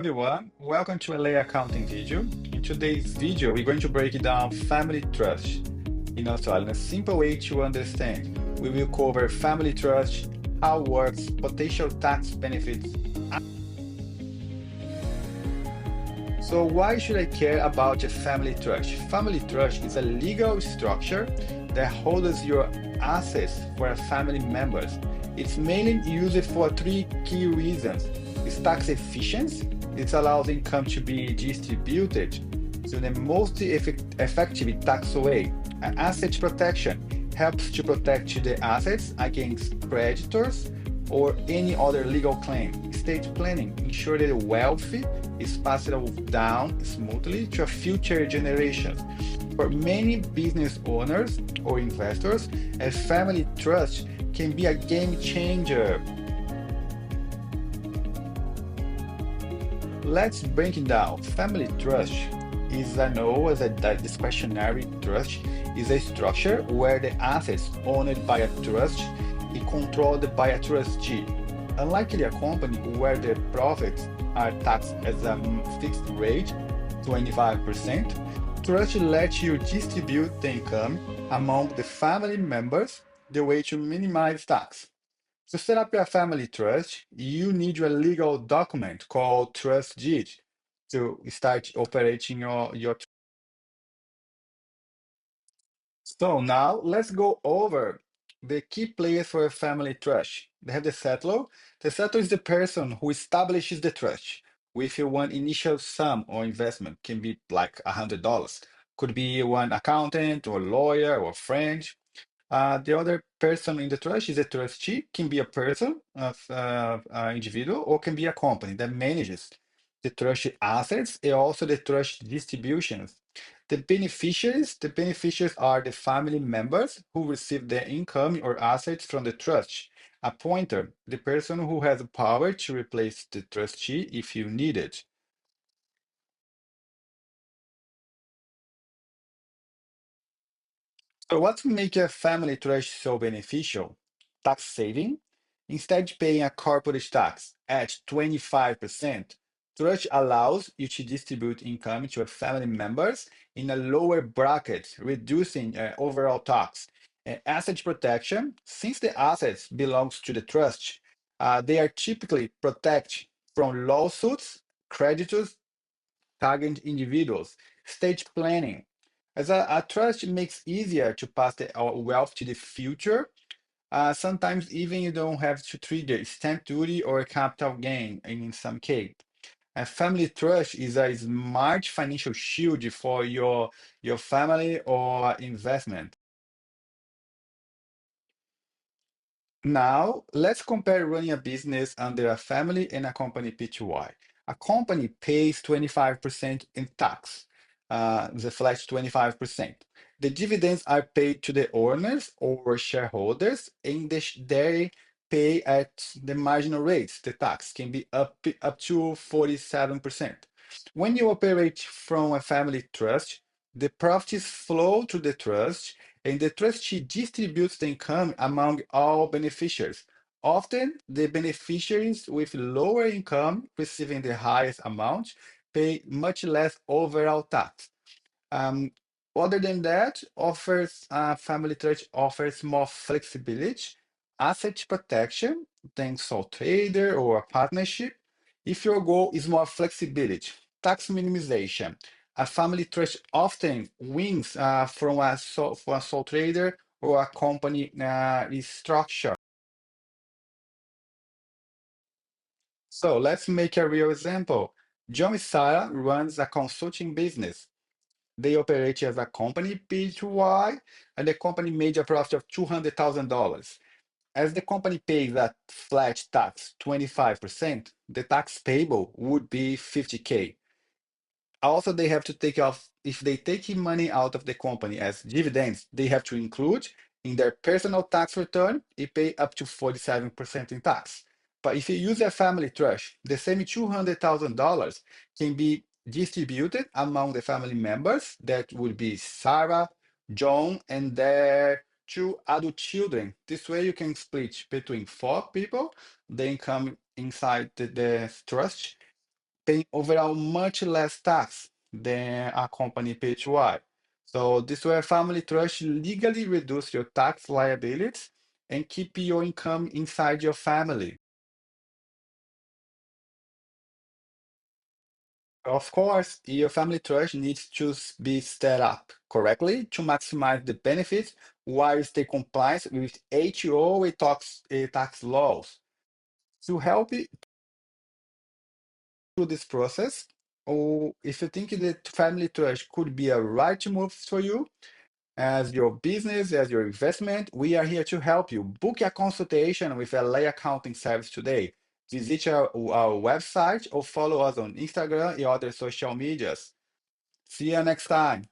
Everyone, welcome to LA Accounting video. In today's video, we're going to break down family trust in Australia in a simple way to understand. We will cover family trust, how it works, potential tax benefits. So why should I care about a family trust? Family trust is a legal structure that holds your assets for family members. It's mainly used for three key reasons. It's tax efficiency. It allows income to be distributed to the most effective tax way. And asset protection helps to protect the assets against creditors or any other legal claim. Estate planning ensures that wealth is passed down smoothly to future generations. For many business owners or investors, a family trust can be a game changer. Let's break it down. Family trust is known as a discretionary trust is a structure where the assets owned by a trust is controlled by a trustee. Unlike a company where the profits are taxed as a fixed rate, 25%, trust lets you distribute the income among the family members the way to minimize tax. To set up your family trust, you need your legal document called trust deed to start operating your. So now let's go over the key players for a family trust. They have the settler. The settler is the person who establishes the trust with one initial sum or investment, can be like $100. Could be one accountant or lawyer or friend. The other person in the trust is a trustee, can be a person, individual, or can be a company that manages the trust assets and also the trust distributions. The beneficiaries are the family members who receive the income or assets from the trust. Appointer, the person who has the power to replace the trustee if you need it. So what make a family trust so beneficial? Tax saving. Instead of paying a corporate tax at 25%, trust allows you to distribute income to your family members in a lower bracket, reducing overall tax. Asset protection. Since the assets belongs to the trust, they are typically protected from lawsuits, creditors, target individuals. Stage planning. As a trust makes easier to pass our wealth to the future. Sometimes even you don't have to trigger stamp duty or capital gain in some case. A family trust is a smart financial shield for your family or investment. Now, let's compare running a business under a family and a company PTY. A company pays 25% in tax, the flat 25%. The dividends are paid to the owners or shareholders, and they pay at the marginal rates. The tax can be up to 47%. When you operate from a family trust, the profits flow to the trust and the trustee distributes the income among all beneficiaries. Often, the beneficiaries with lower income receiving the highest amount pay much less overall tax. Um, Other than that, offers family trust offers more flexibility, asset protection than sole trader or a partnership. If your goal is more flexibility, tax minimization, a family trust often wins from a sole trader or a company structure. So let's make a real example. John and Sarah runs a consulting business. They operate as a company, P2Y, and the company made a profit of $200,000. As the company pays a flat tax, 25%, the tax payable would be 50K. Also, they have to take off, if they take money out of the company as dividends, they have to include in their personal tax return, it pay up to 47% in tax. But if you use a family trust, the same $200,000 can be distributed among the family members. That would be Sarah, John, and their two adult children. This way you can split between four people the income inside the trust paying overall much less tax than a company PHY. So this way, family trust legally reduce your tax liabilities and keep your income inside your family. Of course, your family trust needs to be set up correctly to maximize the benefits while stay compliant with HO and tax laws. To help you through this process, or if you think that family trust could be a right move for you, as your business, as your investment, we are here to help you. Book a consultation with LA Accounting Service today. Visit our website or follow us on Instagram and other social medias. See you next time.